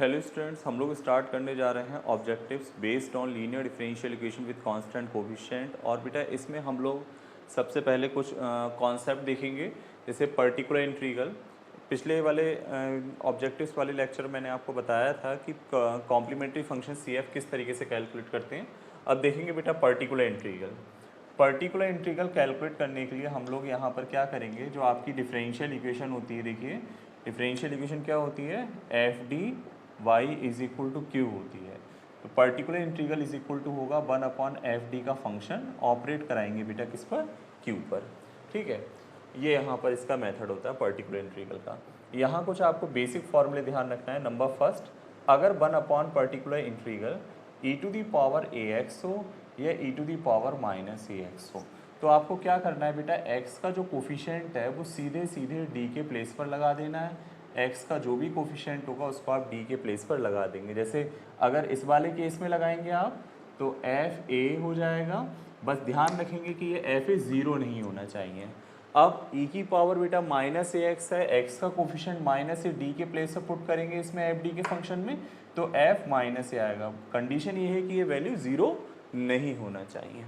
Hello students, हम लोग start करने जा रहे हैं objectives based on linear differential equation with constant coefficient. और बेटा इसमें हम लोग सबसे पहले कुछ कॉन्सेप्ट देखेंगे, जैसे पर्टिकुलर इंटीग्रल। पिछले वाले ऑब्जेक्टिव्स वाले लेक्चर मैंने आपको बताया था कि कॉम्प्लीमेंट्री फंक्शन सी एफ किस तरीके से कैलकुलेट करते हैं। अब देखेंगे बेटा particular integral. Particular integral calculate करने के लिए हम लोग यहाँ पर क्या करेंगे, जो आपकी डिफरेंशियल इक्वेशन होती है, देखिए डिफरेंशियल इक्वेशन क्या होती है, F D Y is equal to Q होती है। तो particular integral is equal to होगा 1/एफ डी का फंक्शन, ऑपरेट कराएंगे बेटा किस पर, क्यू पर। ठीक है, ये यहाँ पर इसका मेथड होता है पर्टिकुलर इंटीग्रल का। यहाँ कुछ आपको बेसिक फॉर्मूले ध्यान रखना है। नंबर फर्स्ट, अगर 1/पर्टिकुलर integral e to the power a x हो या e to the power minus a x हो, तो आपको क्या करना है बेटा, x का जो कोफिशिएंट है वो सीधे सीधे d के प्लेस पर लगा देना है। x का जो भी कोफिशिएंट होगा उसको आप d के प्लेस पर लगा देंगे। जैसे अगर इस वाले केस में लगाएंगे आप तो एफ ए हो जाएगा। बस ध्यान रखेंगे कि ये एफ ए ज़ीरो नहीं होना चाहिए। अब e की पावर बेटा माइनस ए एक्स है, x का कोफिशिएंट माइनस ए, d के प्लेस पर पुट करेंगे इसमें एफ डी के फंक्शन में, तो f माइनस ए आएगा। कंडीशन ये है कि ये वैल्यू ज़ीरो नहीं होना चाहिए।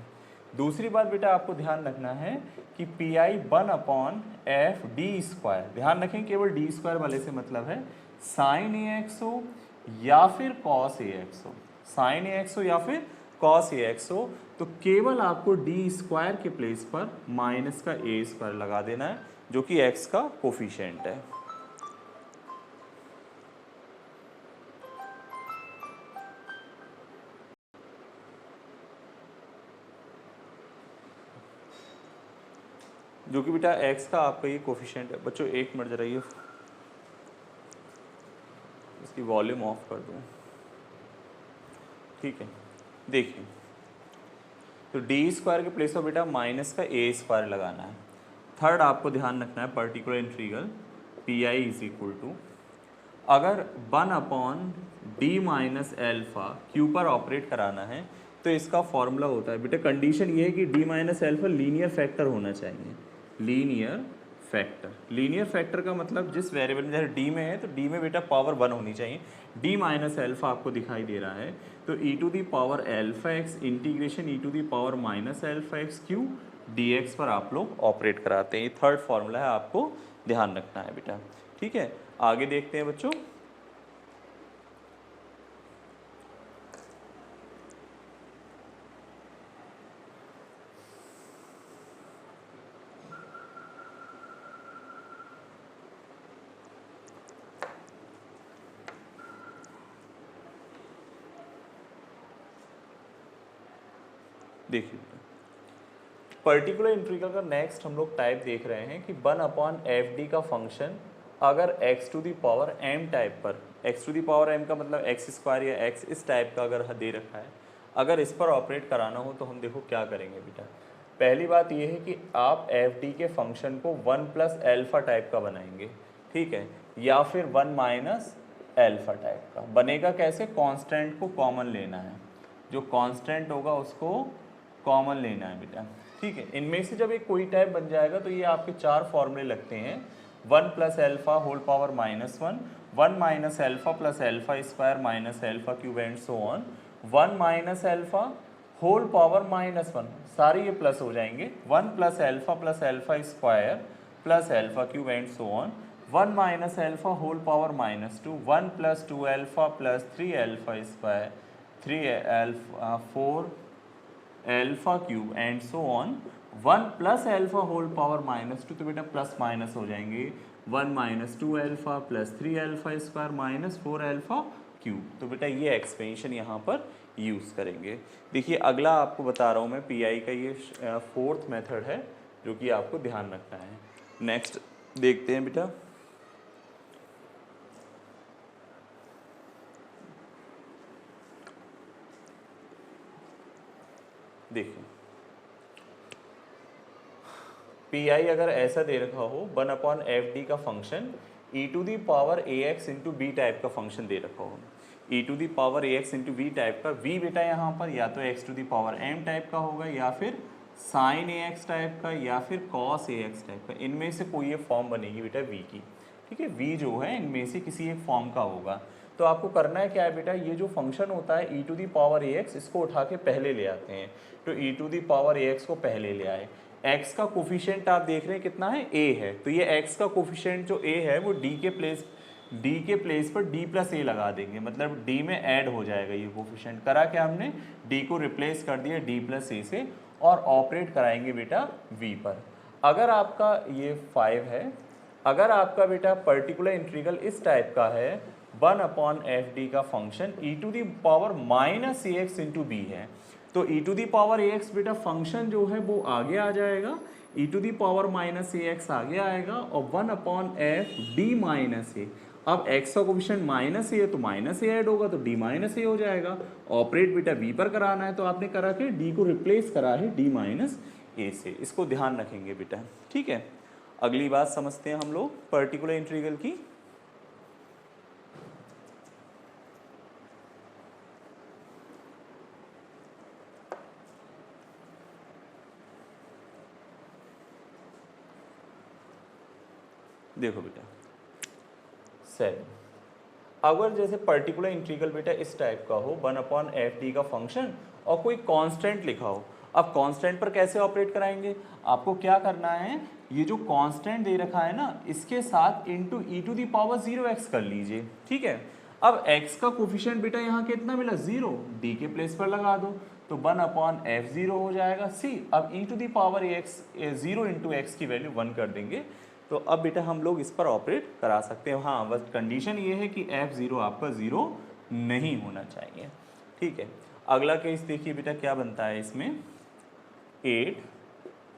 दूसरी बात बेटा आपको ध्यान रखना है कि पी आई 1/एफ डी स्क्वायर, ध्यान रखें केवल डी स्क्वायर वाले से मतलब है साइन ए एक्स हो या फिर कॉस ए एक्स हो, साइन ए एक्स हो या फिर कॉस ए एक्स हो, तो केवल आपको डी स्क्वायर के प्लेस पर माइनस का ए स्क्वायर लगा देना है, जो कि एक्स का कोफिशिएंट है। जो कि बेटा x का आपका ये कोफिशिएंट है। बच्चों एक मिनट जरा ये इसकी वॉल्यूम ऑफ कर दूँ, ठीक है। देखिए तो डी स्क्वायर के प्लेस पर बेटा माइनस का ए स्क्वायर लगाना है। थर्ड आपको ध्यान रखना है particular integral P I is equal to, अगर 1/डी माइनस एल्फा क्यू पर ऑपरेट कराना है तो इसका फॉर्मूला होता है बेटा, कंडीशन ये है कि D minus alpha linear factor होना चाहिए। लीनियर फैक्टर, लीनियर फैक्टर का मतलब जिस वेरिएबल में जैसे डी में है तो डी में बेटा पावर 1 होनी चाहिए। डी माइनस एल्फा आपको दिखाई दे रहा है तो e to the power alpha x integration e to the power minus alpha x q d x पर आप लोग ऑपरेट कराते हैं। ये थर्ड फॉर्मूला है, आपको ध्यान रखना है बेटा। ठीक है, आगे देखते हैं बच्चों। देखिए पर्टिकुलर इंटीग्रल का नेक्स्ट हम लोग टाइप देख रहे हैं कि 1/एफ डी का फंक्शन अगर x to the power m type पर, x to the power m का मतलब एक्स स्क्वायर या x इस टाइप का अगर दे रखा है, अगर इस पर ऑपरेट कराना हो तो हम देखो क्या करेंगे बेटा। पहली बात यह है कि आप एफ डी के फंक्शन को 1+एल्फा टाइप का बनाएंगे, ठीक है, या फिर 1-एल्फा टाइप का बनेगा। कैसे, कांस्टेंट को कॉमन लेना है, जो कांस्टेंट होगा उसको कॉमन लेना है बेटा। ठीक है, इनमें से जब एक कोई टाइप बन जाएगा तो ये आपके चार फॉर्मूले लगते हैं, 1+एल्फा होल पावर -1, 1-एल्फा plus alpha square minus alpha cube and so on, 1-एल्फा होल पावर -1, सारे ये प्लस हो जाएंगे, 1+एल्फा plus alpha square plus alpha cube and so on, 1-एल्फा होल पावर -2, 1+2एल्फा प्लस 3एल्फा square 4 alpha cube and so on, 1+एल्फा होल पावर -2, तो बेटा प्लस माइनस हो जाएंगे, 1-2एल्फा प्लस 3एल्फा स्क्वायर माइनस 4एल्फा क्यूब। तो बेटा ये एक्सपेंशन यहाँ पर यूज़ करेंगे। देखिए अगला आपको बता रहा हूँ मैं, पीआई का ये फोर्थ मेथड है जो कि आपको ध्यान रखना है। नेक्स्ट देखते हैं बेटा। देखिए पी आई अगर ऐसा दे रखा हो 1/एफ डी का function e to the power a x into b type का फंक्शन दे रखा हो, e to the power a x into v type का, वी बेटा यहाँ पर या तो x to the power m type का होगा या फिर साइन ए एक्स टाइप का या फिर कॉस ए एक्स टाइप का, इनमें से कोई ये फॉर्म बनेगी बेटा वी की। ठीक है, v जो है इनमें से किसी एक फॉर्म का होगा। तो आपको करना है क्या है बेटा, ये जो फंक्शन होता है e to the power ax, इसको उठा के पहले ले आते हैं। तो e to the power ax को पहले ले आए। x का कोफिशिएंट आप देख रहे हैं कितना है, a है। तो ये x का कोफिशिएंट जो a है वो d के प्लेस पर d प्लस a लगा देंगे, मतलब d में ऐड हो जाएगा ये कोफिशिएंट। करा क्या हमने, d को रिप्लेस कर दिया d प्लस a से और ऑपरेट कराएंगे बेटा v पर। अगर आपका ये 5 है, अगर आपका बेटा पर्टिकुलर इंटीग्रल इस टाइप का है 1/fd का function e to the power minus ax into B है, तो e to the power ax बेटा फंक्शन जो है वो आगे आ जाएगा, e to the power minus ax आगे आएगा और 1/fd माइनस a। अब x का कोफिशिएंट माइनस a है तो माइनस a ऐड होगा तो d माइनस a हो जाएगा। ऑपरेट बेटा v पर कराना है तो आपने करा के d को रिप्लेस करा है d माइनस a से। इसको ध्यान रखेंगे बेटा, ठीक है। अगली बात समझते हैं हम लोग पर्टिकुलर इंटीग्रल की। देखो बेटा 7, अगर जैसे पर्टिकुलर इंटीग्रल बेटा इस टाइप का हो 1/fd का फंक्शन और कोई कांस्टेंट लिखा हो। अब कांस्टेंट पर कैसे ऑपरेट कराएंगे, आपको क्या करना है, ये जो कांस्टेंट दे रखा है ना इसके साथ into E to the power 0x कर लीजिए, ठीक है। अब x का कोफिशिएंट बेटा यहाँ कितना मिला 0, d के प्लेस पर लगा दो तो 1/f0 हो जाएगा c। अब e to the power x 0 into X की वैल्यू 1 कर देंगे तो अब बेटा हम लोग इस पर ऑपरेट करा सकते हैं। हाँ बस कंडीशन ये है कि f0 आपका 0 नहीं होना चाहिए, ठीक है। अगला केस देखिए बेटा क्या बनता है इसमें, 8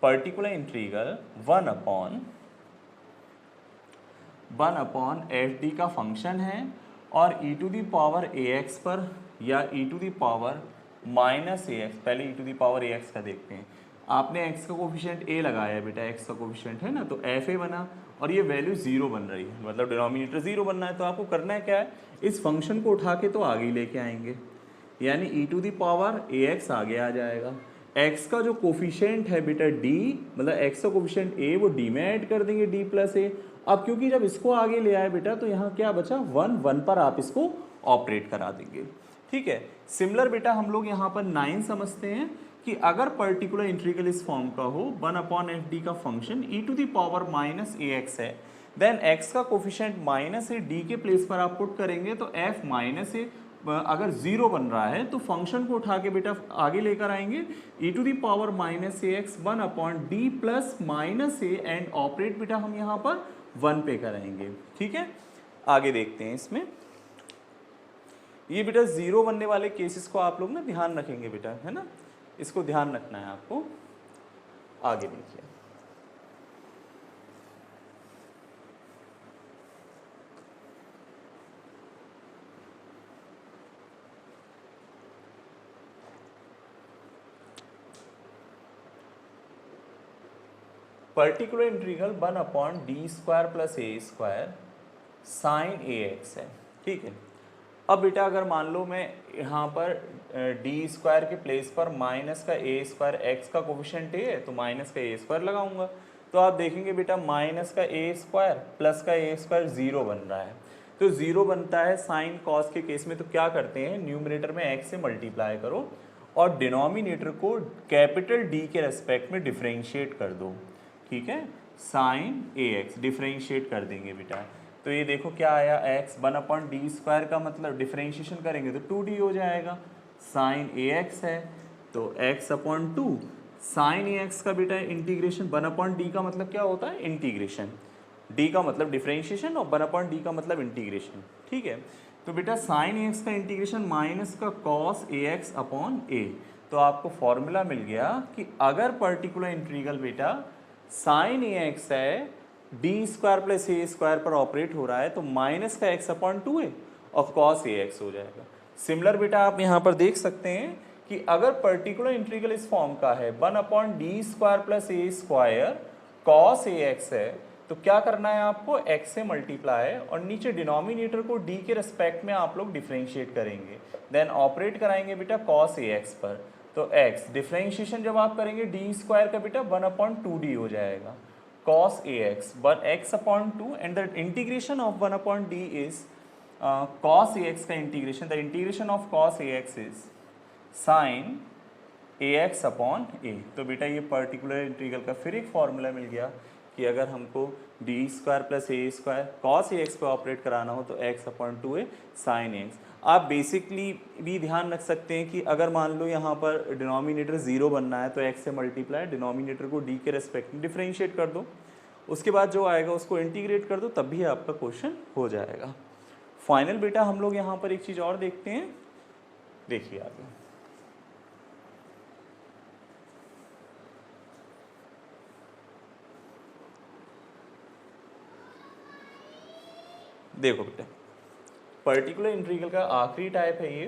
पर्टिकुलर इंटीग्रल 1/fd का फंक्शन है और e to the power ax पर या e to the power minus ax, पहले e to the power ax का देखते हैं। आपने x का कोफिशिएंट a लगाया है बेटा, x का कोफिशिएंट है ना, तो fa बना और ये वैल्यू 0 बन रही है, मतलब डिनोमिनेटर 0 बनना है। तो आपको करना है क्या है, इस फंक्शन को उठा के तो आगे लेके आएंगे, यानी e to the power ax आगे आ जाएगा। x का जो कोफिशिएंट है बेटा d, मतलब x का कोफिशिएंट a वो d में ऐड कर देंगे d प्लस a। अब क्योंकि जब इसको आगे ले आए बेटा तो यहाँ क्या बचा 1 पर आप इसको ऑपरेट करा देंगे, ठीक है। सिमिलर बेटा हम लोग यहाँ पर 9 समझते हैं कि अगर पर्टिकुलर इंटीग्रल इस फॉर्म का हो 1/fd का function e to the power minus ax है, देन x का कोफिशिएंट माइनस a d के प्लेस पर आप पुट करेंगे तो f माइनस a अगर 0 बन रहा है तो फंक्शन को उठा के बेटा आगे लेकर आएंगे e to the power minus ax 1/d plus minus a and operate बेटा हम यहाँ पर 1 पे कराएंगे, ठीक है। आगे देखते हैं इसमें, ये बेटा 0 बनने वाले केसेस को आप लोग ना ध्यान रखेंगे बेटा, है ना, इसको ध्यान रखना है आपको। आगे देखिए, particular integral 1/d² plus a² sine ax है, ठीक है। अब बेटा अगर मान लो मैं यहाँ पर d² के प्लेस पर माइनस का a² x का कोफिशिएंट a है तो माइनस का a² लगाऊंगा, तो आप देखेंगे बेटा माइनस का a² प्लस का a² 0 बन रहा है। तो 0 बनता है साइन कॉस के केस में, तो क्या करते हैं, न्यूमरेटर में x से मल्टीप्लाई करो और डिनोमिनेटर को कैपिटल D के रेस्पेक्ट में डिफ्रेंशिएट कर दो, ठीक है। साइन ax डिफ्रेंशिएट कर देंगे बेटा, तो ये देखो क्या आया x 1/d² का मतलब डिफ्रेंशिएशन करेंगे तो 2d हो जाएगा। साइन ax है तो x/2 साइन ax का बेटा इंटीग्रेशन 1/d का मतलब क्या होता है, इंटीग्रेशन, d का मतलब डिफ्रेंशिएशन और 1/d का मतलब इंटीग्रेशन, ठीक है। तो बेटा साइन ax का इंटीग्रेशन माइनस का cos ax/a। तो आपको फॉर्मूला मिल गया कि अगर पर्टिकुलर इंटीग्रल बेटा साइन ax है d² प्लस a² पर ऑपरेट हो रहा है तो माइनस का x/2 है और cos ax हो जाएगा। सिमिलर बेटा आप यहाँ पर देख सकते हैं कि अगर पर्टिकुलर इंटीग्रल इस फॉर्म का है 1/d² plus a² cos ax है तो क्या करना है आपको, x से मल्टीप्लाई और नीचे डिनोमिनेटर को d के रेस्पेक्ट में आप लोग डिफ्रेंशिएट करेंगे, देन ऑपरेट कराएंगे बेटा cos ax पर, तो x डिफ्रेंशिएशन जब आप करेंगे d² का बेटा 1/2d हो जाएगा। cos ax, but x upon 2 and the integration of 1 upon d is cos ax का integration, the integration of cos ax is sin ax upon a। तो बेटा ये पर्टिकुलर इंटीग्रल का फिर एक फॉर्मूला मिल गया कि अगर हमको D square plus A square cos A x पे ऑपरेट कराना हो तो x upon 2a sine x. आप बेसिकली भी ध्यान रख सकते हैं कि अगर मान लो यहाँ पर डिनोमिनेटर 0 बनना है तो x से मल्टीप्लाई डिनोमिनेटर को d के रेस्पेक्ट में डिफरेंशिएट कर दो, उसके बाद जो आएगा उसको इंटीग्रेट कर दो, तब भी आपका क्वेश्चन हो जाएगा। फाइनल बेटा हम लोग यहाँ पर एक चीज़ और देखते हैं, देखिए आगे। देखो बेटा पर्टिकुलर इंटीग्रल का आखिरी टाइप है ये।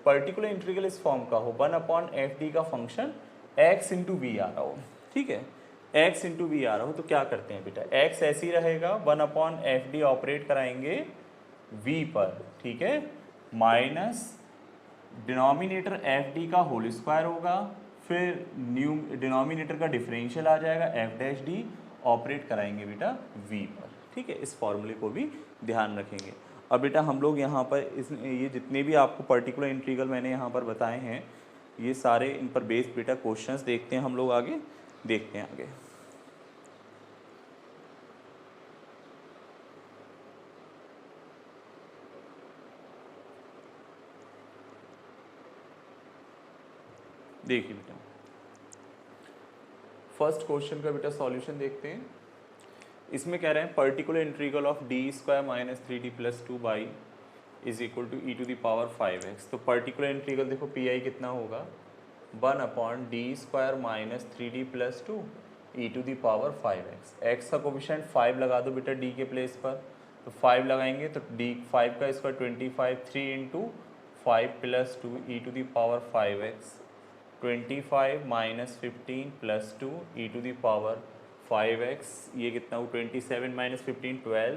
पर्टिकुलर इंटीग्रल इस फॉर्म का हो 1 अपॉन एफ डी का फंक्शन x इंटू वी आ रहा हो, ठीक है, x इंटू वी आ रहा हो तो क्या करते हैं बेटा, x ऐसे ही रहेगा 1 अपॉन एफ डी ऑपरेट कराएंगे v पर, ठीक है, माइनस डिनोमिनेटर एफ डी का होल स्क्वायर होगा, फिर न्यू डिनोमिनेटर का डिफरेंशियल आ जाएगा एफ डैश डी, ऑपरेट कराएंगे बेटा v पर, ठीक है। इस फॉर्मूले को भी ध्यान रखेंगे। अब बेटा हम लोग यहाँ पर ये जितने भी आपको पर्टिकुलर इंटीग्रल मैंने यहाँ पर बताए हैं ये सारे इन पर बेस्ड बेटा क्वेश्चंस देखते हैं हम लोग, आगे देखते हैं आगे। देखिए बेटा फर्स्ट क्वेश्चन का बेटा सॉल्यूशन देखते हैं। इसमें कह रहे हैं particular integral of D square minus 3d plus 2 by is equal to E to the power 5x। तो पर्टिकुलर इंटीग्रल देखो पी आई कितना होगा 1 upon D square minus 3d plus 2 E to the power 5x। x का coefficient 5 लगा दो बेटा d के place पर, तो 5 लगाएंगे तो d 5 का square 25, 3 into 5 plus 2 E to the power 5x, 25 minus 15 plus 2 E to the power 5x, ये कितना हो 27 minus 15 12,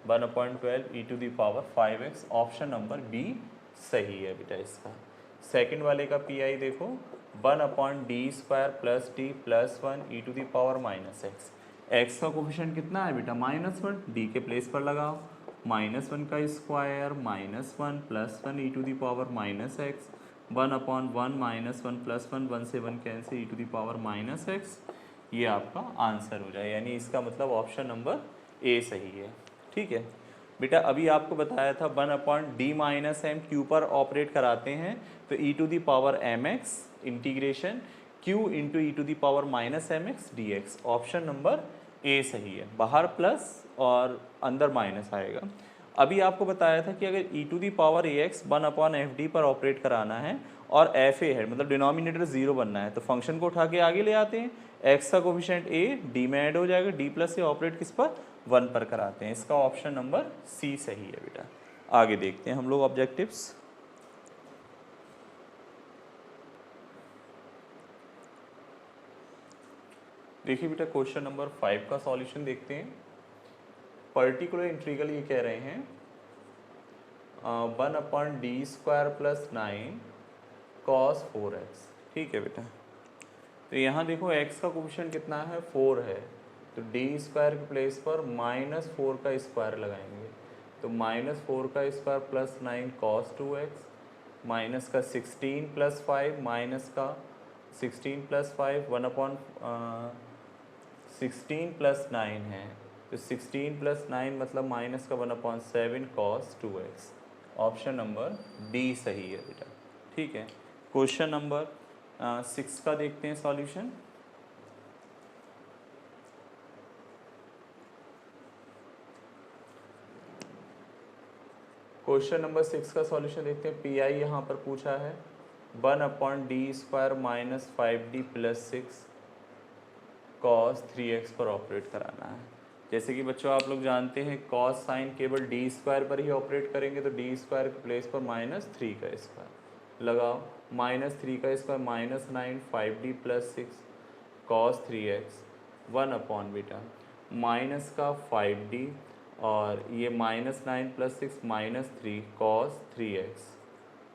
1 upon 12 E to the power 5x। Option number B सही है बेटा इसका। सेकंड वाले का पी आई देखो 1 upon D square plus D plus 1 E to the power minus X. X का कोफिशिएंट कितना है बेटा -1, डी के प्लेस पर लगाओ, -1 का square -1 plus 1 E to the power minus X, 1 upon 1 -1 plus 1, 1 से 1 cancel E to the power minus X. ये आपका आंसर हो जाए, यानी इसका मतलब ऑप्शन नंबर ए सही है, ठीक है बेटा। अभी आपको बताया था 1 upon D minus m q पर ऑपरेट कराते हैं तो e to the power m x integration q into E to the power minus m x d x. Option number a सही है, बाहर प्लस और अंदर माइनस आएगा। अभी आपको बताया था कि अगर e to the power a x 1 upon f D पर ऑपरेट कराना है और एफ ए है मतलब डिनोमिनेटर 0 बनना है तो फंक्शन को उठा के आगे ले आते हैं, एक्स का कोफिशिएंट ए डी में ऐड हो जाएगा, डी प्लस से ऑपरेट किस पर 1 पर कराते हैं। इसका ऑप्शन नंबर सी सही है बेटा। आगे देखते हैं हम लोग ऑब्जेक्टिव्स। देखिए बेटा क्वेश्चन नंबर 5 का सॉल्यूशन देखते हैं। पर्टिकुलर इंटीग्रल ये कह रहे हैं 1 upon D square plus 9 cos 4x, ठीक है बेटा। तो यहाँ देखो x का कोफिशिएंट कितना है 4 है, तो डी स्क्वायर के प्लेस पर -4 का स्क्वायर लगाएंगे, तो -4 का square plus 9 cos 2x, minus का 16 प्लस 5 माइनस का 16 प्लस 5 1 अपॉन 16 प्लस 9 है, तो 16 प्लस 9 मतलब माइनस का 1 upon 7 cos 2x। Option number D सही है बेटा, ठीक है। क्वेश्चन नंबर 6 का देखते हैं सॉल्यूशन। क्वेश्चन नंबर 6 का सॉल्यूशन देखते हैं। पी आई यहाँ पर पूछा है 1 upon D square minus 5d plus 6 cos 3x पर ऑपरेट कराना है। जैसे कि बच्चों आप लोग जानते हैं कॉस साइन केवल डी स्क्वायर पर ही ऑपरेट करेंगे, तो डी स्क्वायर के प्लेस पर -3 का स्क्वायर लगाओ, -3 का square -9 5d plus 6 cos 3x 1 upon बेटा माइनस का 5d और ये -9 plus 6 -3 cos 3x,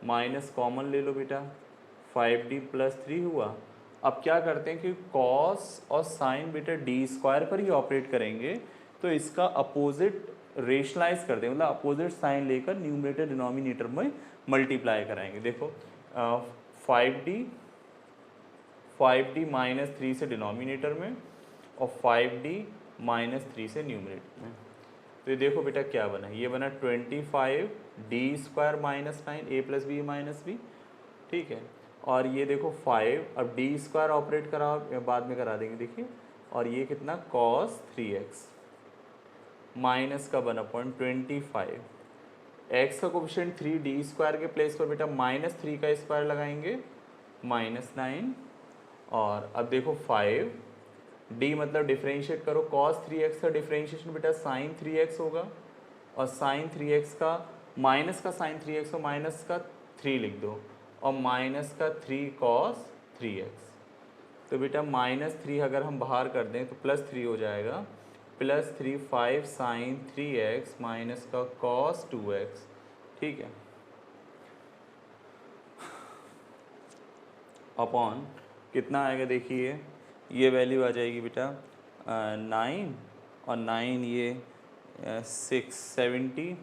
minus common ले लो बेटा 5d प्लस 3 हुआ अब क्या करते हैं कि कॉस और साइन बेटा डी स्क्वायर पर ही ऑपरेट करेंगे, तो इसका अपोजिट रेशनलाइज कर देंगे, मतलब अपोजिट साइन लेकर न्यूमरेटर डिनोमिनेटर में मल्टीप्लाई कराएंगे। देखो 5d -3 से डिनोमिनेटर में और 5d -3 से न्यूमरेटर में। तो ये देखो बेटा क्या बना, ये बना 25d² -9 a + b - b, ठीक है। और ये देखो 5, अब d² ऑपरेट करा बाद में करा देंगे, देखिए। और ये कितना cos 3x माइनस का 1/25, x का कोफिशिएंट 3, d² के प्लेस पर बेटा -3 का स्क्वायर लगाएंगे -9। और अब देखो 5, d मतलब डिफ्रेंशिएट करो, cos 3x का डिफ्रेंशिएशन बेटा sin 3x होगा, और sin 3x का माइनस का sin 3x को माइनस का 3 लिख दो, और माइनस का 3 cos 3x। तो बेटा -3 अगर हम बाहर कर दें तो +3 हो जाएगा, +3 5 sin 3x माइनस का cos 2x, ठीक है, अपॉन कितना आएगा, देखिए ये वैल्यू आ जाएगी बेटा 9, और 9 ये 670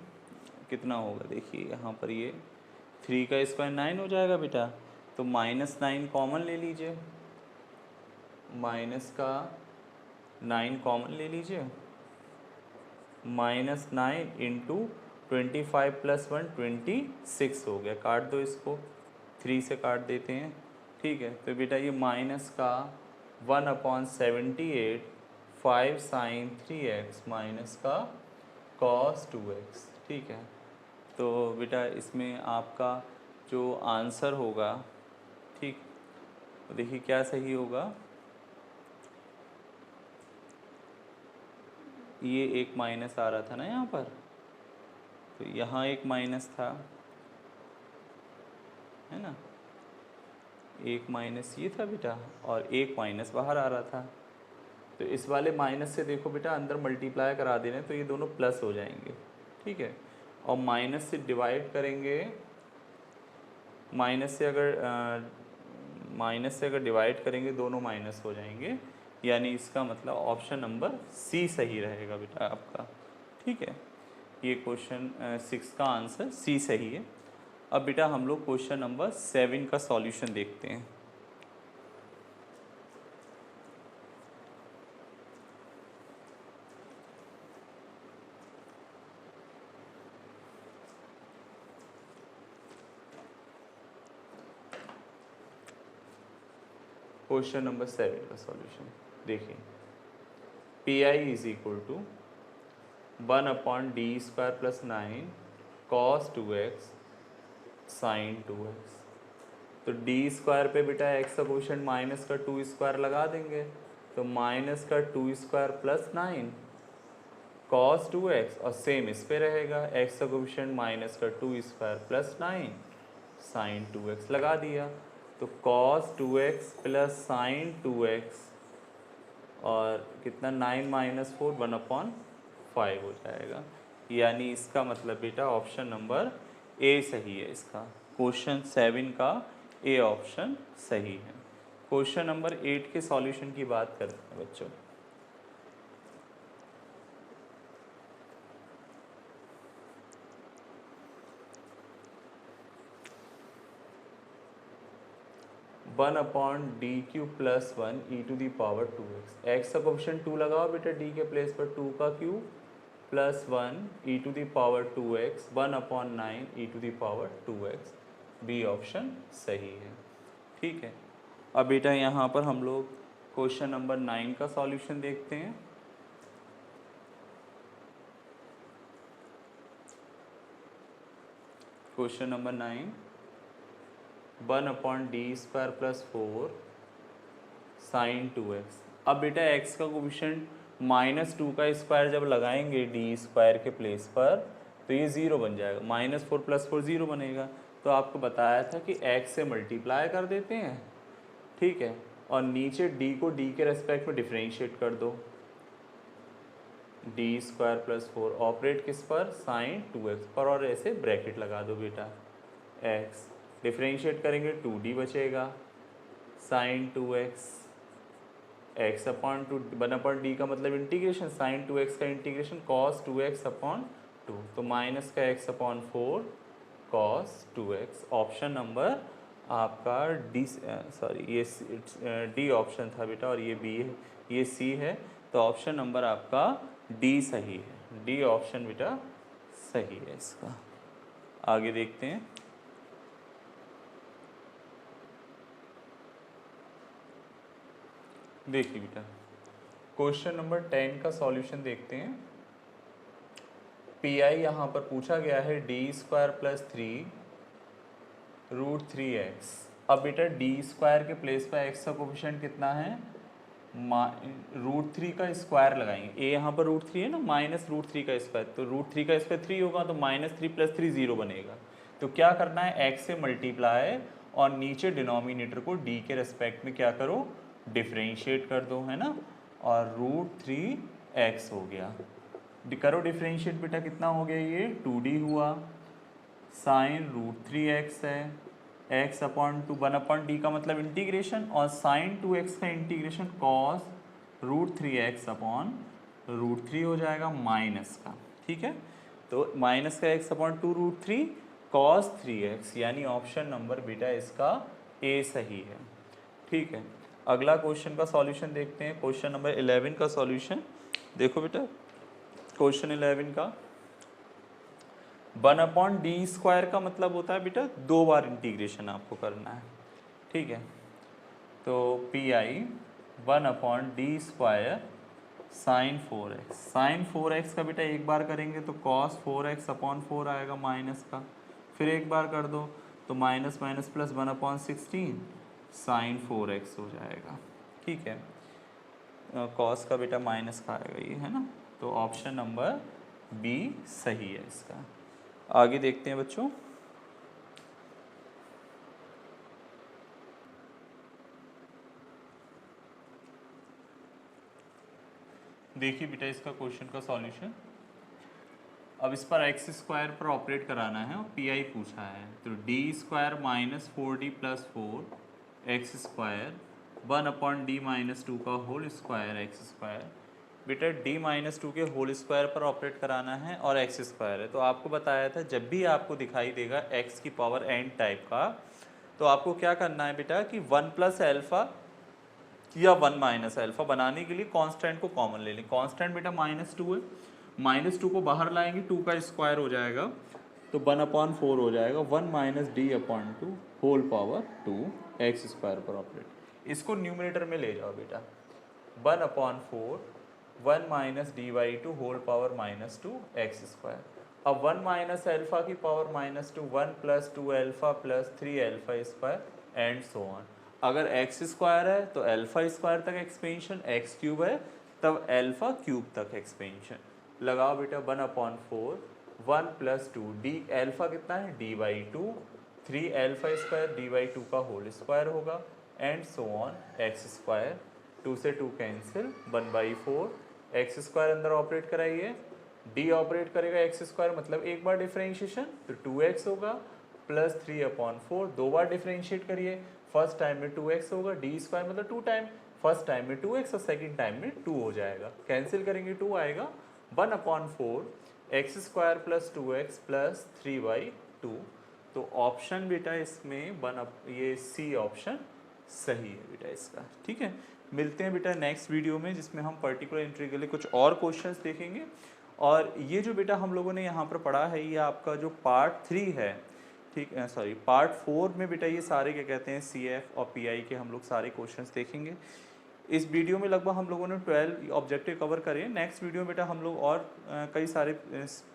कितना होगा, देखिए यहाँ पर ये 3 का स्क्वायर 9 हो जाएगा बेटा। तो -9 कॉमन ले लीजिए, माइनस का 9 कॉमन ले लीजिए, -9 इंटू 25 + 1 26 हो गया, काट दो इसको, 3 से काट देते हैं, ठीक है। तो बेटा ये माइनस का 1/78 5 sin 3x माइनस का cos 2x, ठीक है। तो बेटा इसमें आपका जो आंसर होगा, ठीक, तो देखिए क्या सही होगा, ये एक माइनस आ रहा था ना यहाँ पर, तो यहाँ एक माइनस था, है ना, एक माइनस ये था बेटा, और एक माइनस बाहर आ रहा था। तो इस वाले माइनस से देखो बेटा अंदर मल्टीप्लाई करा दे रहे हैं, तो ये दोनों प्लस हो जाएंगे, ठीक है। और माइनस से डिवाइड करेंगे, माइनस से अगर डिवाइड करेंगे दोनों माइनस हो जाएंगे, यानी इसका मतलब ऑप्शन नंबर सी सही रहेगा बेटा आपका, ठीक है। ये क्वेश्चन 6 का आंसर सी सही है। अब बेटा हम लोग क्वेश्चन नंबर 7 का सॉल्यूशन देखते हैं। क्वेश्चन नंबर 7 का सॉल्यूशन देखिए, PI = 1/d² + 9 cos 2x sin 2x। तो d² पे बेटा x का कोफिशिएंट माइनस का 2² लगा देंगे, तो माइनस का 2² + 9 cos 2x, और सेम इस पे रहेगा, x का कोफिशिएंट माइनस का 2² + 9 sin 2x लगा दिया, तो cos 2x + sin 2x, और कितना 9 - 4 1/5 हो जाएगा, यानी इसका मतलब बेटा ऑप्शन नंबर ए सही है, इसका क्वेश्चन 7 का ए ऑप्शन सही है। क्वेश्चन नंबर 8 के सॉल्यूशन की बात करते हैं बच्चों। One upon d³ + 1 e⁻²x, x का कोफिशिएंट 2 लगाओ बेटा d के प्लेस पर, 2 का cube +1 e⁻²x 1/9 e⁻²x, B option सही है, ठीक है। अब बेटा यहाँ पर हम लोग क्वेश्चन नंबर 9 का सॉल्यूशन देखते हैं। Question number 9, 1/d² + 4 sin 2x। अब बेटा x का कोफिशिएंट -2 का स्क्वायर जब लगाएंगे d² के प्लेस पर, तो ये 0 बन जाएगा, -4 + 4 0 बनेगा। तो आपको बताया था कि x से मल्टीप्लाई कर देते हैं, ठीक है, और नीचे d को d के रेस्पेक्ट में डिफ्रेंशिएट कर दो, d² + 4 ऑपरेट किस पर, sin 2x पर, और ऐसे ब्रैकेट लगा दो बेटा, x डिफ्रेंशिएट करेंगे 2d बचेगा, sign 2x, x upon 2, 1/d का मतलब इंटीग्रेशन, साइन 2x का इंटीग्रेशन कॉस 2x अपॉन 2, तो माइनस का x upon 4 cos 2x। Option number आपका डी, सॉरी ये डी ऑप्शन था बेटा और ये बी है, ये सी है, तो ऑप्शन नंबर आपका डी सही है। डी ऑप्शन बेटा सही है इसका। आगे देखते हैं। देखिए बेटा क्वेश्चन नंबर 10 का सॉल्यूशन देखते हैं। पी आई यहाँ पर पूछा गया है d² + 3√3x। अब बेटा d² के प्लेस पर x का कोफिशिएंट कितना है, √3 का स्क्वायर लगाएंगे। ए यहाँ पर √3 है ना, -√3 का स्क्वायर, तो √3 का स्क्वायर 3 होगा, तो -3 + 3 0 बनेगा। तो क्या करना है, x से मल्टीप्लाई और नीचे डिनोमिनेटर को d के रेस्पेक्ट में क्या करो, डिफ्रेंशिएट कर दो, है ना, और √3x हो गया। करो डिफ्रेंशिएट बेटा, कितना हो गया, ये 2d हुआ, साइन √3x है, x अपॉन 2, 1/d का मतलब इंटीग्रेशन, और साइन 2x का इंटीग्रेशन कॉस √3x अपॉन √3 हो जाएगा माइनस का, ठीक है। तो माइनस का x अपॉन 2√3 कॉस 3x, यानी ऑप्शन नंबर बेटा इसका ए सही है, ठीक है। अगला क्वेश्चन का सॉल्यूशन देखते हैं। क्वेश्चन नंबर 11 का सॉल्यूशन देखो बेटा। क्वेश्चन 11 का 1/d² का मतलब होता है बेटा 2 बार इंटीग्रेशन आपको करना है, ठीक है। तो P I 1/d² sign 4x, sign 4x का बेटा एक बार करेंगे तो cos 4x अपॉन 4 आएगा माइनस का, फिर एक बार कर दो तो minus minus plus 1/16 sign 4x हो जाएगा, ठीक है। cos का बेटा माइनस का आएगा ये, है ना, तो ऑप्शन नंबर बी सही है इसका। आगे देखते हैं बच्चों। देखिए बेटा इसका क्वेश्चन का सॉल्यूशन। अब इस पर x² पर ऑपरेट कराना है और पी आई पूछा है, तो d² - 4d + 4x² 1/d - 2 का होल स्क्वायर x²। बेटा d - 2 के होल स्क्वायर पर ऑपरेट कराना है और x² है, तो आपको बताया था जब भी आपको दिखाई देगा x की पावर n टाइप का, तो आपको क्या करना है बेटा कि 1 + अल्फा या 1 - अल्फा बनाने के लिए कांस्टेंट को कॉमन ले लें। कांस्टेंट बेटा -2 है, -2 को बाहर लाएंगे, 2 का स्क्वायर हो जाएगा, तो 1/4 हो जाएगा, 1 - d/2 होल पावर 2 x² पर ऑपरेट। इसको न्यूमरेटर में ले जाओ बेटा, 1/4 1 - d/2 होल पावर -2 x²। अब 1 - अल्फा की पावर -2, 1 + 2 अल्फा + 3 अल्फा² एंड सो ऑन। अगर x² है तो अल्फा² तक एक्सपेंशन, x³ है तब अल्फा³ तक एक्सपेंशन। लगाओ बेटा 1/4 1 + 2 d, अल्फा कितना है d/2, 3 अल्फा² d/2 का होल स्क्वायर होगा एंड सो ऑन x², 2 से 2 कैंसिल, 1/4 x² अंदर ऑपरेट कराइए, d ऑपरेट करेगा x², मतलब एक बार डिफरेंशिएशन तो 2x होगा, प्लस 3/4 दो बार डिफरेंशिएट करिए, फर्स्ट टाइम में 2x होगा, d² मतलब 2 टाइम, फर्स्ट टाइम में 2x और सेकंड टाइम में 2 हो जाएगा, कैंसिल करेंगे 2 आएगा, 1/4 x² + 2x + 3/2। तो ऑप्शन बेटा इसमें ये सी ऑप्शन सही है बेटा इसका, ठीक है। मिलते हैं बेटा नेक्स्ट वीडियो में, जिसमें हम पर्टिकुलर इंटीग्रल के लिए कुछ और क्वेश्चंस देखेंगे। और ये जो बेटा हम लोगों ने यहाँ पर पढ़ा है, ये आपका जो पार्ट 3 है, ठीक है, सॉरी पार्ट 4 में बेटा ये सारे क्या कहते हैं CF और PI के हम लोग सारे क्वेश्चंस देखेंगे। इस वीडियो में लगभग हम लोगों ने 12 ऑब्जेक्टिव कवर करे। नेक्स्ट वीडियो में बेटा हम लोग और कई सारे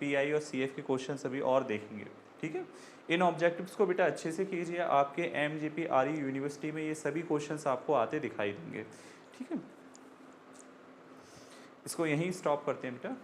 PI और CF के क्वेश्चन अभी और देखेंगे, ठीक है। इन ऑब्जेक्टिव्स को बेटा अच्छे से कीजिए, आपके MGP RE यूनिवर्सिटी में ये सभी क्वेश्चंस आपको आते दिखाई देंगे, ठीक है। इसको यहीं स्टॉप करते हैं बेटा।